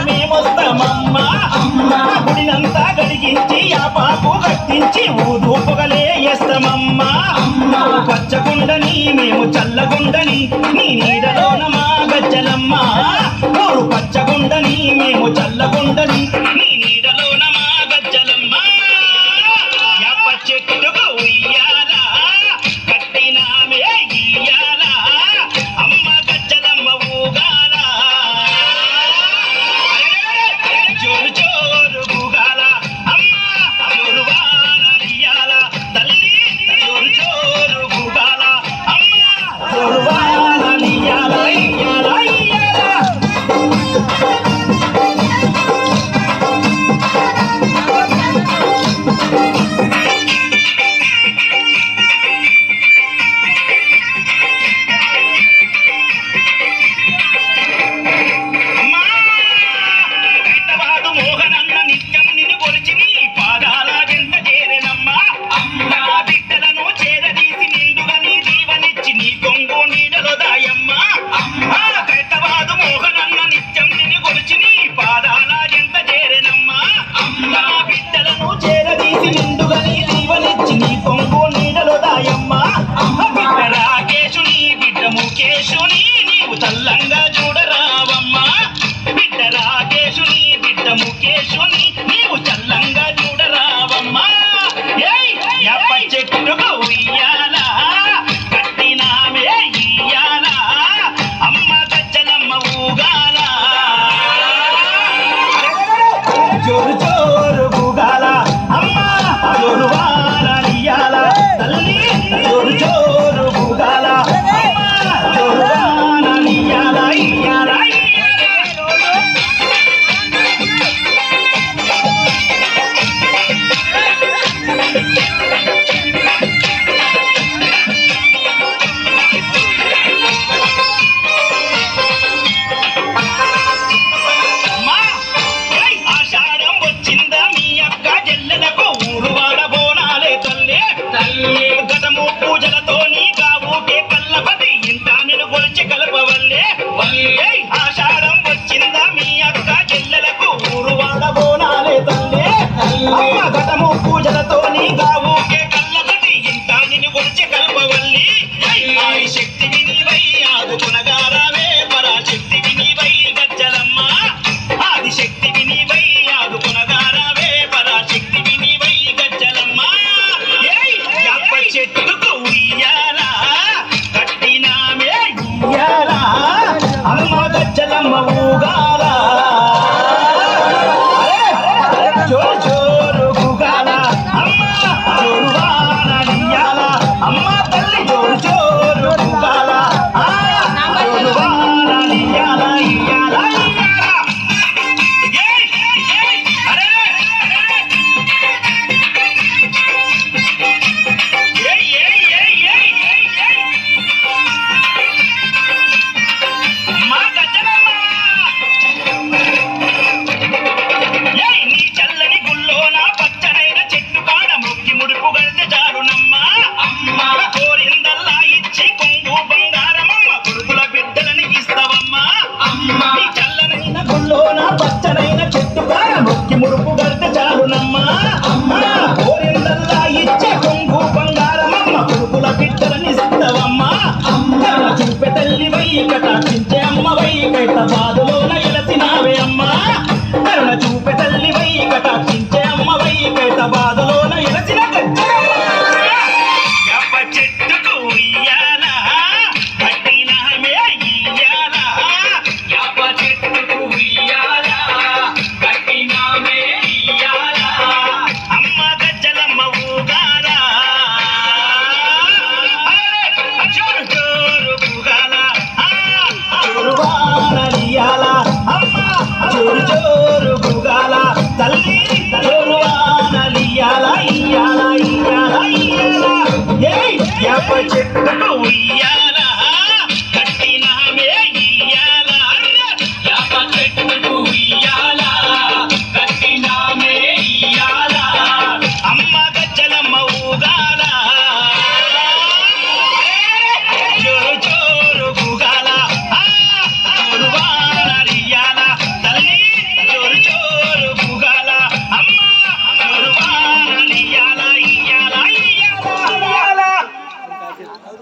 మేమొస్తామమ్మా గుడినంతా గడిగించి ఆ పాపు కట్టించి ఊదు పొగలే వేస్తామమ్మా పచ్చగుండని మేము చల్లగుండని నీ నీడలోన మా గజ్జలమ్మ ఊరు పచ్చగుండని మేము చల్లగుండని నీ నీడలోన మా గజ్జలమ్మ యాప చెట్టుకు ఉయ్యాల కట్టినామే ఇయ్యాల అమ్మ గజ్జలమ్మ ఊగాల జోరు జోరు ఊగాల అమ్మ జోరు వానలియాల తల్లి జోరు జోరు ఊగాల అమ్మ జోరు వానలియాల ఇయ్యాల ఇయ్యాల ముఖేశుని నీవు చల్లంగా చూడరావమ్మా బిడ్డ రాకేశుని బిడ్డ ముఖేశుని నీవు చల్లంగా చూడరావమ్మా యాప చెట్టుకు ఉయ్యాల కట్టినామే ఇయ్యాల అమ్మ గజ్జలమ్మ ఊగాల జోరు జోరు ఊగాల అమ్మ జోరు వానలియాల తల్లి జోరు జోరు ఊగాల ఆషాఢం వచ్చిందా మీ అక్క చెల్లెలకు ఊరు వాడబోనాలే తల్లి అమ్మ ఘటము పూజలతో నీ గావుకే కళ్ళబడి ఇంత నిన్ను కొలిచి కల్పవల్లి ఆది శక్తివి నీవై ఆదుకునగారావే పరాశక్తివి నీవై గజ్జలమ్మ ఆది శక్తివి నీవై ఆదుకునగారావే పరాశక్తివి నీవై గజ్జలమ్మ యాప చెట్టుకు ఉయ్యాల కట్టినామే ఇయ్యాల అమ్మ గజ్జలమ్మ ఊగాల జోరు జోరు ఊగాల అమ్మ జోరు వానలియాల అమ్మ తల్లి జోరు జోరు ఊగాల జోరు వానలియాల ఇయ్యాల ఇయ్యాల పచ్చనైన చెట్టు కాడ మొక్కి ముడుపు గడితే చాలునమ్మా కోరిందల్లా ఇచ్చే కొంగు బంగారమమ్మ కొడుకుల బిడ్డలని ఇస్తావమ్మా చూపె తల్లి వై కటాక్షించే అమ్మ వై కైత బాధలోన ఎలసినావే అమ్మా కరుణ చూపె తల్లి వై కటాక్షించే అమ్మ వై కైత బాధలోన ఎలసిన యాప చెట్టుకు ఉయ్యాల కట్టినామే ఇయ్యాల యాప చెట్టుకు ఉయ్యాల కట్టినామే ఇయ్యాల అమ్మ గజ్జలమ్మ ఊగాల జోరు జోరు ఊగాల జోరు వానలియాల అమ్మ జోరు జోరు ఊగాల తల్లి జోరు వానలియాల ఇయ్యాల ఇయ్యాల ఇయ్యాల యాప